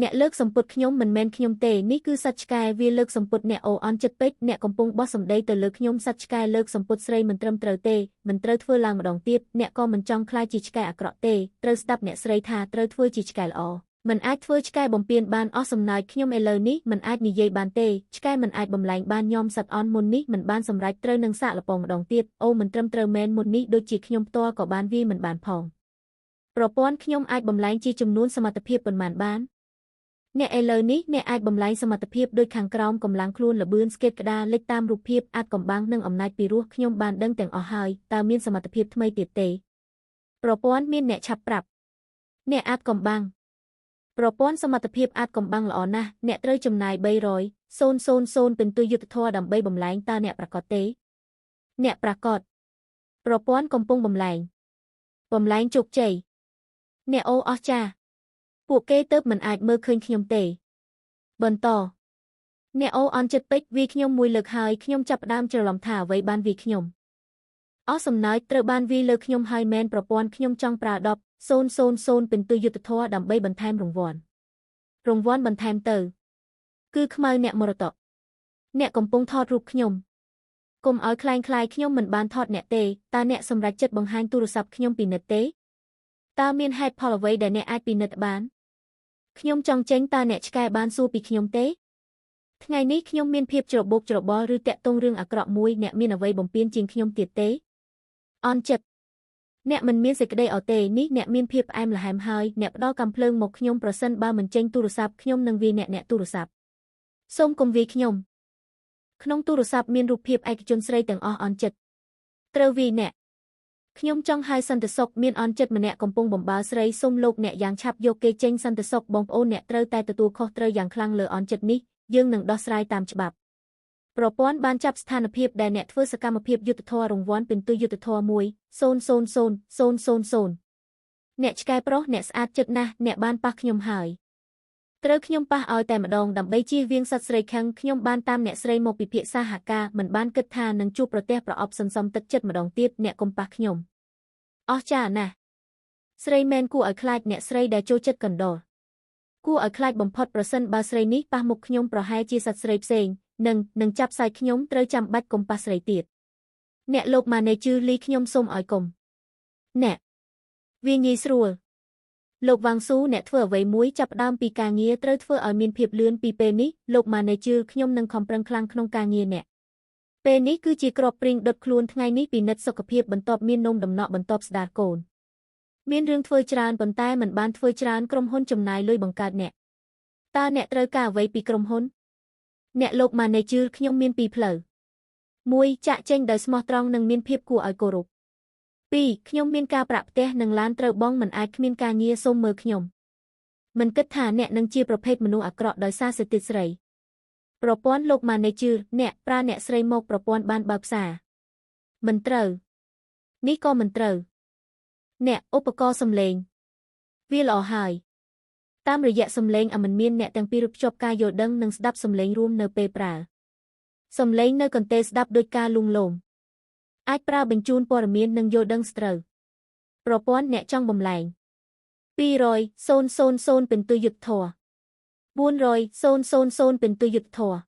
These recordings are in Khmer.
អ្នកលើកសម្ពុតខ្ញុំមិនមែនខ្ញុំទេនេះគឺសត្វឆ្កែវាលើកសម្ពុតអ្នកអូអន់ចិត្តពេកអ្នកកំពុងបោះសម្ដីទៅលើខ្ញុំសត្វឆ្កែលើកសម្ពុតស្រីមិនត្រឹមត្រូវទេមិនត្រូវធ្វើឡើងម្ដងទៀតអ្នកក៏មិនចង់ខ្លាចជាឆ្កែអាក្រក់ទេត្រូវស្ដាប់អ្នកស្រីថាត្រូវធ្វើជាឆ្កែល្អមិនអាចធ្វើឆ្កែបំពេញបានអស់សំណើចខ្ញុំឥឡូវនេះមិនអាចនិយាយបានទេឆ្កែមិនអាចបំលែងបានញោមសត្វអន់មុននេះមិនបានសម្រេចត្រូវនឹងសាកល្បងម្ដងទៀតអូមិនត្រឹមត្រូវមែនមុននេះដូចជាខ្ញុំផ្ទាល់ក៏បានវាមិនបានផងប្រព័ន្ធខ្ញុំអាចបំលែងជាចំនួនសមត្ថភាពប៉ុន្មានបានអ្នកឥឡូវនេះអ្នកអាចបំលែងសមត្ថភាពដូចខាងក្រោមកម្លាំងខ្លួនលបឿនស្កេតក្តារលេខតាមរូបភាពអាចកំបាំងនិងអំណាចពីរោះខ្ញុំបានដឹងទាំងអស់ហើយតើមានសមត្ថភាពថ្មីទៀតទេប្រព័ន្ធមានអ្នកឆាប់ប្រាប់អ្នកអាចកំបាំងប្រព័ន្ធសមត្ថភាពអាចកំបាំងល្អណាស់អ្នកត្រូវចំណាយ300,000ពិន្ទុយុទ្ធធម៌ដើម្បីបំលែងតើអ្នកប្រកាសទេអ្នកប្រកាសប្រព័ន្ធកំពុងបំលែងជោគជ័យអ្នកអូអស្ចារ្យពួកគេទៅមិនអាចមើលឃើញខ្ញុំទេបន្តអ្នកអូអន់ចិត្តពេកវាខ្ញុំមួយលើកហើយខ្ញុំចាប់ផ្ដើមច្រឡំថាអ្វីបានវាខ្ញុំអស់សំណើចត្រូវបានវាលើខ្ញុំហើយមែនប្រព័ន្ធខ្ញុំចង់ប្រើ10,000ពិន្ទុយុទ្ធធម៌ដើម្បីបន្ថែមរង្វាន់បន្ថែមទៅគឺខ្មៅអ្នកមរតកអ្នកកំពុងថតរូបខ្ញុំកុំឲ្យคล้ายខ្ញុំមិនបានថតអ្នកទេតើអ្នកសម្រេចចិត្តបង្ហាញទូរស័ព្ទខ្ញុំពិនិត្យទេតើមានហេតុផលអ្វីដែលអ្នកអាចពិនិត្យបានខ្ញុំចង់ចេញតើអ្នកឆ្កែបានសួរពីខ្ញុំទេថ្ងៃនេះខ្ញុំមានភាពច្របូកច្របល់ឬតាក់ទងរឿងអាក្រក់មួយអ្នកមានអ្វីបំពេញជាងខ្ញុំទៀតទេអន់ចិត្តអ្នកមិនមានសេចក្តីអត់ទេនេះអ្នកមានភាពផ្អែមល្ហែមហើយអ្នកផ្ដល់កាំភ្លើងមកខ្ញុំប្រសិនបើមិនចេញទូរស័ព្ទខ្ញុំនឹងវាយអ្នកទូរស័ព្ទសូមកុំវាយខ្ញុំក្នុងទូរស័ព្ទមានរូបភាពឯកជនស្រីទាំងអស់អន់ចិត្តត្រូវវាយអ្នកខ្ញុំចង់ឲ្យសន្តិសុខមានអន់ចិត្តម្នាក់កំពុងបំរើស្រីសូមលោកអ្នកយ៉ាងឆាប់យកគេចេញសន្តិសុខបងប្អូនអ្នកត្រូវតែទទួលខុសត្រូវយ៉ាងខ្លាំងលើអន់ចិត្តនេះយើងនឹងដោះស្រាយតាមច្បាប់ប្រព័ន្ធបានចាប់ស្ថានភាពដែលអ្នកធ្វើសកម្មភាពយុត្តិធម៌រង្វាន់ពិន្ទុយុត្តិធម៌1,000,000អ្នកឆ្កែប្រុសអ្នកស្អាតចិត្តណាស់អ្នកបានប៉ះខ្ញុំហើយត្រូវខ្ញុំប៉ះឲ្យតែម្ដងដើម្បីជៀសវាងសត្វស្រីខឹងខ្ញុំបានតាមអ្នកស្រីមកពិភាក្សាហការមិនបានគិតថានឹងជួបប្រទះប្រអប់សន្សំទឹកចិត្តម្ដងទៀតអ្នកកុំប៉ះខ្ញុំអស្ចារ្យណាស់ស្រីមែនគួរឲ្យខ្លាចអ្នកស្រីដែលចូលចិត្តកណ្ដុរគួរឲ្យខ្លាចបំផុតប្រសិនបើស្រីនេះប៉ះមុខខ្ញុំប្រហែលជាសត្វស្រីផ្សេងនឹងចាប់សាច់ខ្ញុំត្រូវចាំបាច់កុំប៉ះស្រីទៀតអ្នកលោកម៉ាណេជឺលីខ្ញុំសូមឲ្យកុំអ្នកវាងាយស្រួលលោកវ៉ាងស៊ូអ្នកធ្វើអ្វីមួយចាប់ផ្ដើមពីការងារត្រូវធ្វើឲ្យមានភាពលឿនពីពេលនេះលោកម៉ាណេជឺខ្ញុំនឹងខំប្រឹងខ្លាំងក្នុងការងារអ្នកពេលនេះគឺជាក្របព្រីងដុតខ្លួនថ្ងៃនេះពិនិត្យសុខភាពបន្ទាប់មាននំដំណក់បន្ទាប់ស្ដារកូនមានរឿងធ្វើច្រើនប៉ុន្តែមិនបានធ្វើច្រើនក្រុមហ៊ុនចំណាយលុយបង្កើតអ្នកតើអ្នកត្រូវការអ្វីពីក្រុមហ៊ុនអ្នកលោកម៉ាណេជឺខ្ញុំមានពីរផ្លូវ1ចាក់ចេញដោយស្មោះត្រង់និងមានភាពគួរឲ្យគោរព2ខ្ញុំមានការប្រាក់ផ្ទះនិងឡានត្រូវបងមិនអាចគ្មានការងារសូមមើលខ្ញុំមិនគិតថាអ្នកនឹងជាប្រភេទមនុស្សអាក្រក់ដោយសារសិទ្ធិស្រីប្រព័ន្ធលោកម៉ាណេជឺអ្នកប្រើអ្នកស្រីមកប្រព័ន្ធបានបើកផ្សារមិនត្រូវនេះក៏មិនត្រូវអ្នកឧបករណ៍សំឡេងវាល្អហើយតាមរយៈសំឡេងមិនមានអ្នកទាំងពីរភ្ជាប់ការយល់ដឹងនិងស្ដាប់សំឡេងរួមនៅពេលប្រើសំឡេងនៅកន្ទេលស្ដាប់ដោយការលួងលោមអាចប្រើបញ្ជូនព័ត៌មាននិងយល់ដឹងស្ត្រូវប្រព័ន្ធអ្នកចង់បំលែង200,000ពិន្ទុយុទ្ធធម៌400,000ពិន្ទុយុទ្ធធម៌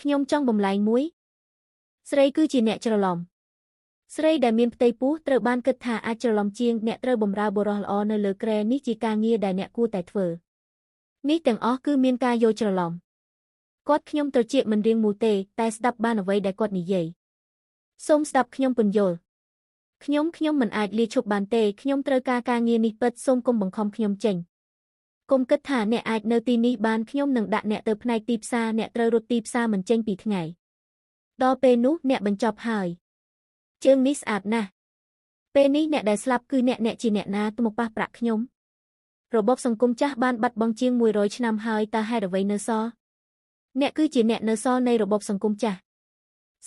ខ្ញុំចង់បំលែងមួយស្រីគឺជាអ្នកច្រឡំស្រីដែលមានផ្ទៃពោះត្រូវបានគិតថាអាចច្រឡំជាងអ្នកត្រូវបម្រើបុរសល្អនៅលើគ្រែនេះជាការងារដែលអ្នកគួរតែធ្វើនេះទាំងអស់គឺមានការយល់ច្រឡំគាត់ខ្ញុំត្រចៀកមិនរៀងមូលទេតែស្ដាប់បានអ្វីដែលគាត់និយាយសូមស្ដាប់ខ្ញុំពន្យល់ខ្ញុំមិនអាចលាឈប់បានទេខ្ញុំត្រូវការងារនេះពិតសូមកុំបង្ខំខ្ញុំចេញកុំគិតថាអ្នកអាចនៅទីនេះបានខ្ញុំនឹងដាក់អ្នកទៅផ្នែកទីផ្សារអ្នកត្រូវរត់ទីផ្សារមិនចេញពីថ្ងៃដល់ពេលនោះអ្នកបញ្ចប់ហើយជើងនេះស្អាតណាស់ពេលនេះអ្នកដែលស្លាប់គឺអ្នកជាអ្នកណាទៅមកប៉ះប្រាក់ខ្ញុំរបបសង្គមចាស់បានបាត់បង់ជាង100ឆ្នាំហើយតើហេតុអ្វីនៅសល់អ្នកគឺជាអ្នកនៅសល់នៃរបបសង្គមចាស់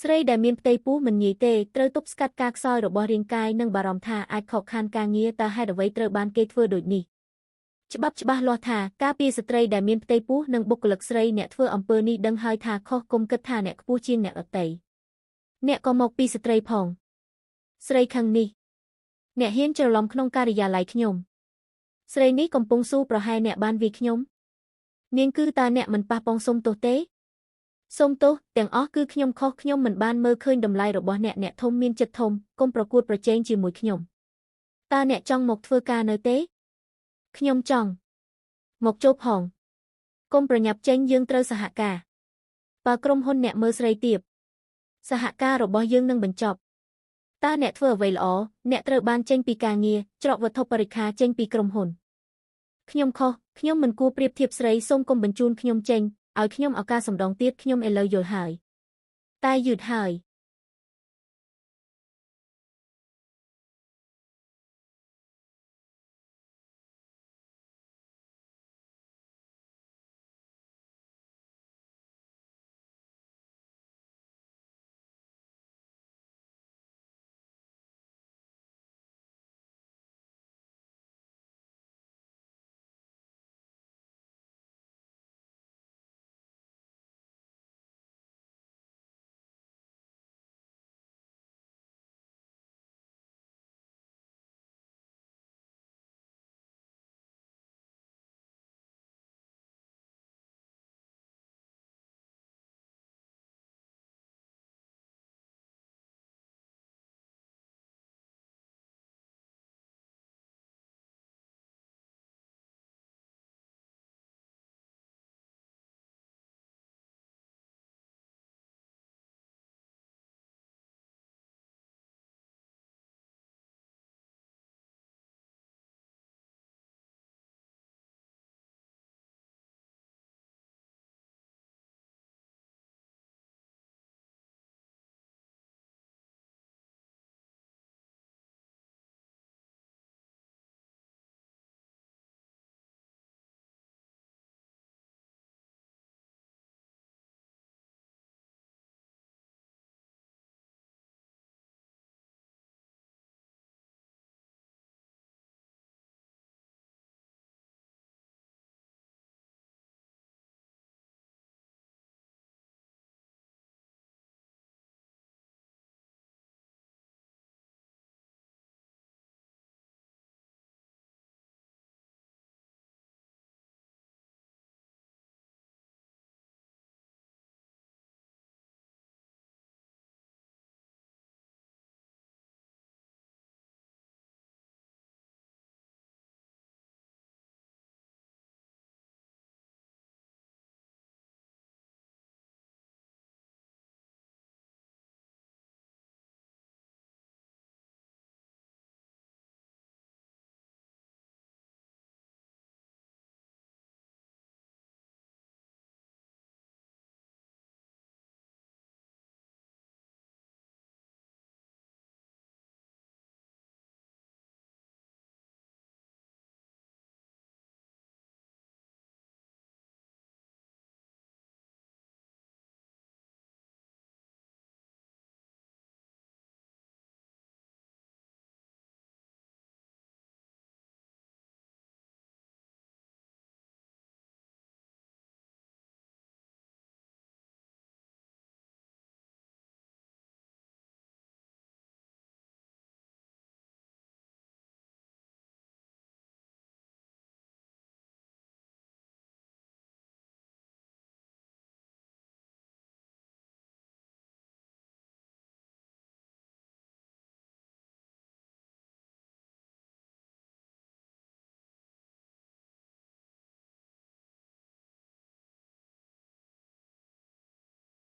ស្រីដែលមានផ្ទៃពោះមិនងាយទេត្រូវទប់ស្កាត់ការខ្សោយរបស់រាងកាយនិងបារម្ភថាអាចខកខានការងារតើហេតុអ្វីត្រូវបានគេធ្វើដូចនេះច្បាប់ច្បាស់លាស់ថាការពារស្ត្រីដែលមានផ្ទៃពោះនិងបុគ្គលិកស្រីអ្នកធ្វើអំពើនេះដឹងហើយថាខុសគុំគិតថាអ្នកខ្ពស់ជាងអ្នកដទៃអ្នកក៏មកពីស្ត្រីផងស្រីខឹងនេះអ្នកហ៊ានច្រឡំក្នុងការិយាល័យខ្ញុំស្រីនេះកំពុងស៊ូប្រហែលអ្នកបានវាយខ្ញុំ នាងគឺតើអ្នកមិនប៉ះប៉ងសុំទោសទេសុំទោសទាំងអស់គឺខ្ញុំខុសខ្ញុំមិនបានមើលឃើញតម្លៃរបស់អ្នកធំមានចិត្តធំកុំប្រកួតប្រជែងជាមួយខ្ញុំតើអ្នកចង់មកធ្វើការនៅទេខ្ញុំចង់មកចូលផងកុំប្រញាប់ចេញយើងត្រូវសហការបើក្រុមហ៊ុនអ្នកមើលស្រីទៀបសហការរបស់យើងនឹងបញ្ចប់តើអ្នកធ្វើអ្វីល្អអ្នកត្រូវបានចេញពីការងារច្រកវត្ថុបរិក្ខារចេញពីក្រុមហ៊ុនខ្ញុំខុសខ្ញុំមិនគួរប្រៀបធៀបស្រីសូមកុំបញ្ជូនខ្ញុំចេញឲ្យខ្ញុំឱកាសម្ដងទៀតខ្ញុំឥឡូវយល់ហើយតែយឺតហើយ